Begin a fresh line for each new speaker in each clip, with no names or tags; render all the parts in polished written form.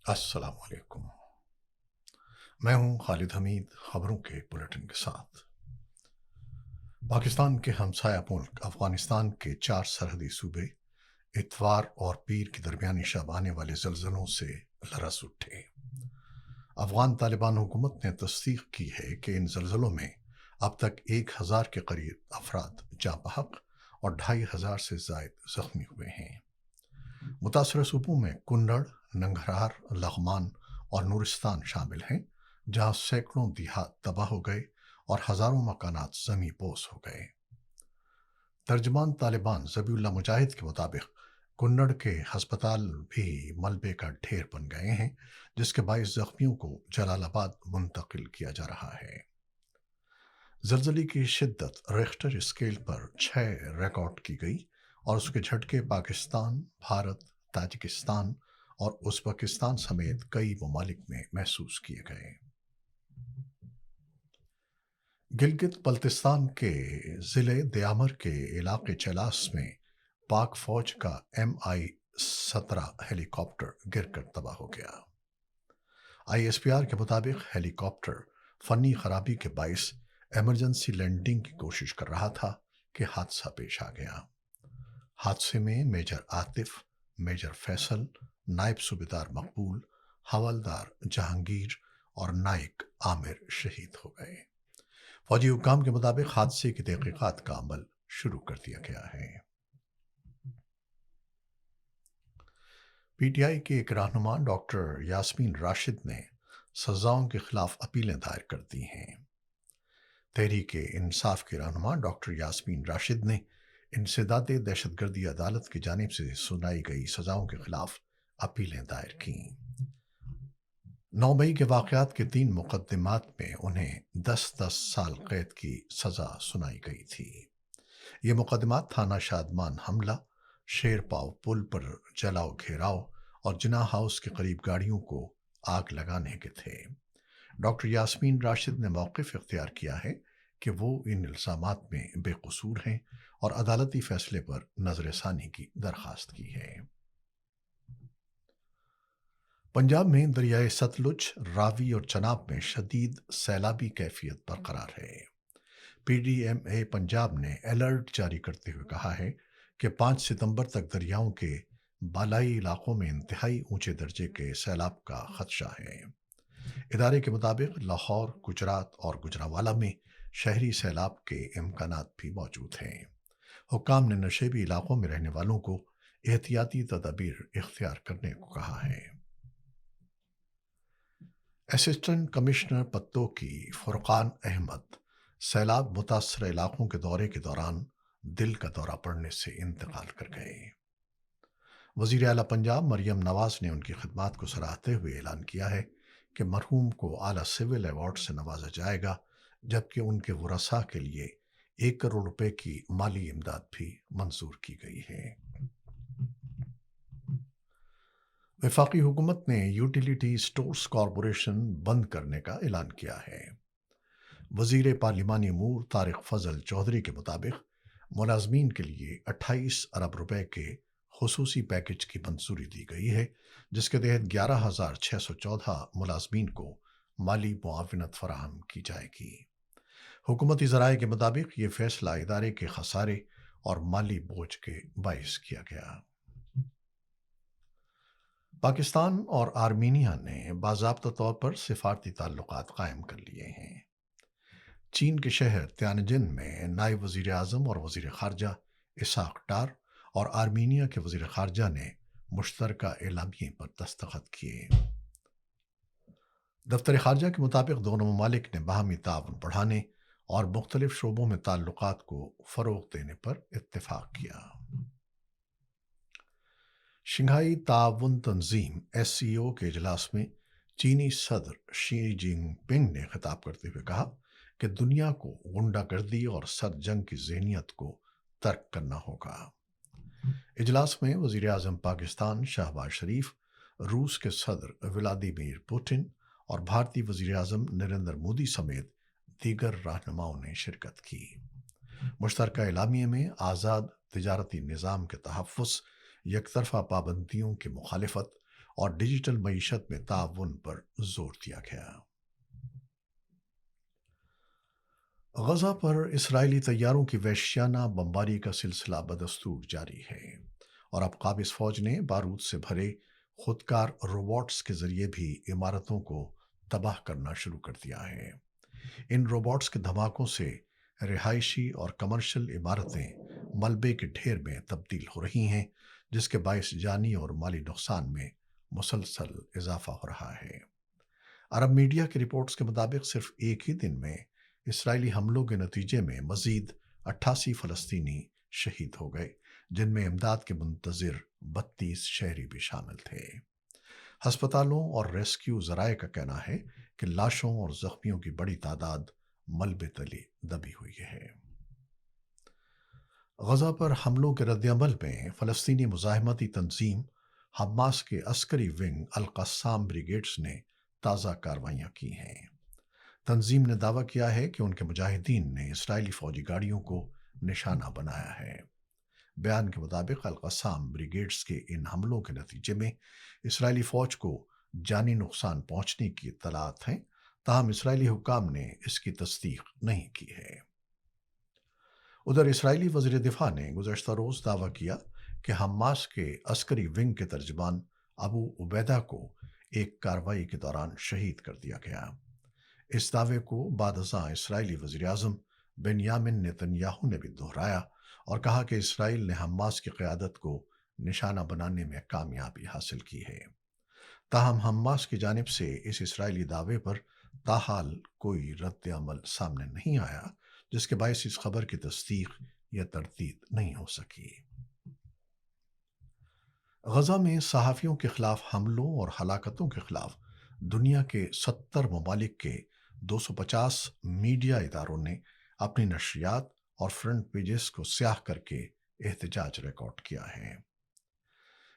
السلام علیکم۔ میں ہوں خالد حمید، خبروں کے ایک بلیٹن کے ساتھ۔ پاکستان کے ہمسایہ ملک افغانستان کے 4 سرحدی صوبے اتوار اور پیر کی درمیانی شب آنے والے زلزلوں سے لرز اٹھے۔ افغان طالبان حکومت نے تصدیق کی ہے کہ ان زلزلوں میں اب تک 1000 کے قریب افراد جاں بحق اور 2500 سے زائد زخمی ہوئے ہیں۔ متاثرہ صوبوں میں کنڑ، ننگرہار، لغمان اور نورستان شامل ہیں، جہاں سینکڑوں دیہات تباہ ہو گئے اور ہزاروں مکانات زمیں بوس ہو گئے۔ ترجمان طالبان ذبیح اللہ مجاہد کے مطابق کنڑ کے ہسپتال بھی ملبے کا ڈھیر بن گئے ہیں، جس کے باعث زخمیوں کو جلال آباد منتقل کیا جا رہا ہے۔ زلزلے کی شدت ریکٹر اسکیل پر 6 ریکارڈ کی گئی اور اس کے جھٹکے پاکستان، بھارت، تاجکستان اور ازبکستان سمیت کئی ممالک میں محسوس کیے گئے۔ گلگت بلتستان کے ضلع دیامر کے علاقے چلاس میں پاک فوج کا MI-17 ہیلی کاپٹر گر کر تباہ ہو گیا۔ ISPR کے مطابق ہیلی کاپٹر فنی خرابی کے باعث ایمرجنسی لینڈنگ کی کوشش کر رہا تھا کہ حادثہ پیش آ گیا۔ حادثے میں میجر عاطف، میجر فیصل، نائب صوبیدار مقبول، حوالدار جہانگیر اور نائک عامر شہید ہو گئے۔ فوجی حکام کے مطابق حادثے کی تحقیقات کا عمل شروع کر دیا گیا ہے۔ PTI کے ایک رہنما ڈاکٹر یاسمین راشد نے سزاؤں کے خلاف اپیلیں دائر کر دی ہیں۔ تحریک انصاف کے رہنما ڈاکٹر یاسمین راشد نے انسداد دہشت گردی عدالت کی جانب سے سنائی گئی سزاؤں کے خلاف اپیلیں دائر کیں۔ 9 مئی کے واقعات کے 3 مقدمات میں انہیں 10 سال قید کی سزا سنائی گئی تھی۔ یہ مقدمات تھانہ شادمان حملہ، شیر پاؤ پل پر جلاؤ گھیراؤ اور جناح ہاؤس کے قریب گاڑیوں کو آگ لگانے کے تھے۔ ڈاکٹر یاسمین راشد نے موقف اختیار کیا ہے کہ وہ ان الزامات میں بے قصور ہیں اور عدالتی فیصلے پر نظر ثانی کی درخواست کی ہے۔ پنجاب میں دریائے ستلج، راوی اور چناب میں شدید سیلابی کیفیت برقرار ہے۔ PDMA پنجاب نے الرٹ جاری کرتے ہوئے کہا ہے کہ 5 ستمبر تک دریاؤں کے بالائی علاقوں میں انتہائی اونچے درجے کے سیلاب کا خدشہ ہے۔ ادارے کے مطابق لاہور، گجرات اور گوجرانوالہ میں شہری سیلاب کے امکانات بھی موجود ہیں۔ حکام نے نشیبی علاقوں میں رہنے والوں کو احتیاطی تدابیر اختیار کرنے کو کہا ہے۔ اسسٹنٹ کمشنر پتوکی فرقان احمد سیلاب متاثرہ علاقوں کے دورے کے دوران دل کا دورہ پڑنے سے انتقال کر گئے۔ وزیر اعلیٰ پنجاب مریم نواز نے ان کی خدمات کو سراہتے ہوئے اعلان کیا ہے کہ مرحوم کو اعلیٰ سول ایوارڈ سے نوازا جائے گا، جبکہ ان کے ورثاء کے لیے 1 کروڑ روپے کی مالی امداد بھی منظور کی گئی ہے۔ وفاقی حکومت نے یوٹیلیٹی سٹورز کارپوریشن بند کرنے کا اعلان کیا ہے۔ وزیر پارلیمانی امور طارق فضل چودھری کے مطابق ملازمین کے لیے 28 ارب روپے کے خصوصی پیکج کی منظوری دی گئی ہے، جس کے تحت 11,614 ملازمین کو مالی معاونت فراہم کی جائے گی۔ حکومتی ذرائع کے مطابق یہ فیصلہ ادارے کے خسارے اور مالی بوجھ کے باعث کیا گیا۔ پاکستان اور آرمینیا نے باضابطہ طور پر سفارتی تعلقات قائم کر لیے ہیں۔ چین کے شہر تیانجن میں نائب وزیر اعظم اور وزیر خارجہ اسحاق ڈار اور آرمینیا کے وزیر خارجہ نے مشترکہ اعلامیے پر دستخط کیے۔ دفتر خارجہ کے مطابق دونوں ممالک نے باہمی تعاون بڑھانے اور مختلف شعبوں میں تعلقات کو فروغ دینے پر اتفاق کیا۔ شنگھائی تعاون تنظیم SCO کے اجلاس میں چینی صدر شی جن پنگ نے خطاب کرتے ہوئے کہا کہ دنیا کو غنڈہ گردی اور سرد جنگ کی ذہنیت کو ترک کرنا ہوگا۔ اجلاس میں وزیر اعظم پاکستان شہباز شریف، روس کے صدر ولادیمیر پوٹن اور بھارتی وزیر اعظم نریندر مودی سمیت دیگر رہنماؤں نے شرکت کی۔ مشترکہ اعلامیے میں آزاد تجارتی نظام کے تحفظ، یک طرفہ پابندیوں کی مخالفت اور ڈیجیٹل معیشت میں تعاون پر زور دیا گیا۔ غزہ پر اسرائیلی طیاروں کی وحشیانہ بمباری کا سلسلہ بدستور جاری ہے، اور اب قابض فوج نے بارود سے بھرے خودکار روبوٹس کے ذریعے بھی عمارتوں کو تباہ کرنا شروع کر دیا ہے۔ ان روبوٹس کے دھماکوں سے رہائشی اور کمرشل عمارتیں ملبے کے ڈھیر میں تبدیل ہو رہی ہیں، جس کے باعث جانی اور مالی نقصان میں مسلسل اضافہ ہو رہا ہے۔ عرب میڈیا کی رپورٹس کے مطابق صرف ایک ہی دن میں اسرائیلی حملوں کے نتیجے میں مزید 88 فلسطینی شہید ہو گئے، جن میں امداد کے منتظر 32 شہری بھی شامل تھے۔ ہسپتالوں اور ریسکیو ذرائع کا کہنا ہے کہ لاشوں اور زخمیوں کی بڑی تعداد ملبے تلے دبی ہوئی ہے۔ غزہ پر حملوں کے رد عمل میں فلسطینی مزاحمتی تنظیم حماس کے عسکری ونگ القسام بریگیڈز نے تازہ کارروائیاں کی ہیں۔ تنظیم نے دعویٰ کیا ہے کہ ان کے مجاہدین نے اسرائیلی فوجی گاڑیوں کو نشانہ بنایا ہے۔ بیان کے مطابق القسام بریگیڈز کے ان حملوں کے نتیجے میں اسرائیلی فوج کو جانی نقصان پہنچنے کی اطلاعات ہیں، تاہم اسرائیلی حکام نے اس کی تصدیق نہیں کی ہے۔ ادھر اسرائیلی وزیر دفاع نے گزشتہ روز دعویٰ کیا کہ حماس کے عسکری ونگ کے ترجمان ابو عبیدہ کو ایک کارروائی کے دوران شہید کر دیا گیا۔ اس دعوے کو بعد ازاں اسرائیلی وزیراعظم بنیامن نتن یاہو نے بھی دہرایا اور کہا کہ اسرائیل نے حماس کی قیادت کو نشانہ بنانے میں کامیابی حاصل کی ہے۔ تاہم حماس کی جانب سے اس اسرائیلی دعوے پر تاحال کوئی رد عمل سامنے نہیں آیا، جس کے باعث اس خبر کی تصدیق یا تردید نہیں ہو سکی۔ غزہ میں صحافیوں کے خلاف حملوں اور ہلاکتوں کے خلاف دنیا کے 70 ممالک کے 250 میڈیا اداروں نے اپنی نشریات اور فرنٹ پیجز کو سیاہ کر کے احتجاج ریکارڈ کیا ہے۔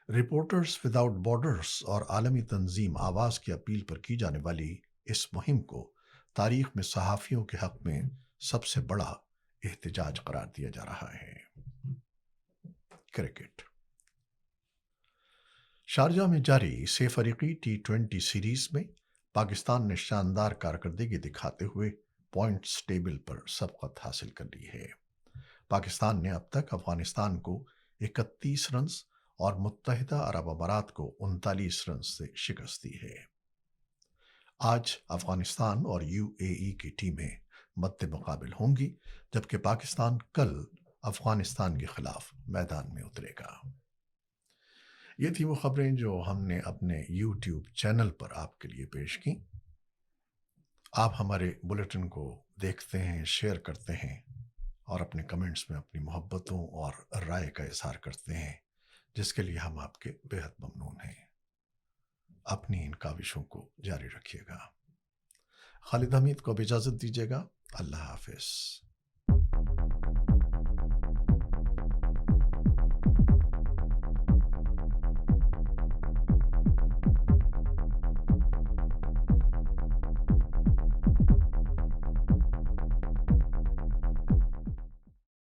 رپورٹرز وداؤٹ بارڈرز اور عالمی تنظیم آواز کی اپیل پر کی جانے والی اس مہم کو تاریخ میں صحافیوں کے حق میں سب سے بڑا احتجاج قرار دیا جا رہا ہے۔ کرکٹ۔ شارجہ میں جاری سے فریقی T20 سیریز میں پاکستان نے شاندار کارکردگی دکھاتے ہوئے پوائنٹس ٹیبل پر سبقت حاصل کر لی ہے۔ پاکستان نے اب تک افغانستان کو 31 رنز اور متحدہ عرب امارات کو 39 رنز سے شکست دی ہے۔ آج افغانستان اور UAE کی ٹیمیں مد مقابل ہوں گی، جبکہ پاکستان کل افغانستان کے خلاف میدان میں اترے گا۔ یہ تھی وہ خبریں جو ہم نے اپنے YouTube چینل پر آپ کے لیے پیش کی۔ آپ ہمارے بلیٹن کو دیکھتے ہیں، شیئر کرتے ہیں اور اپنے کمنٹس میں اپنی محبتوں اور رائے کا اظہار کرتے ہیں، جس کے لیے ہم آپ کے بےحد ممنون ہیں۔ اپنی ان کاوشوں کو جاری رکھیے گا۔ خالد حمید کو اب اجازت دیجیے گا۔ اللہ حافظ۔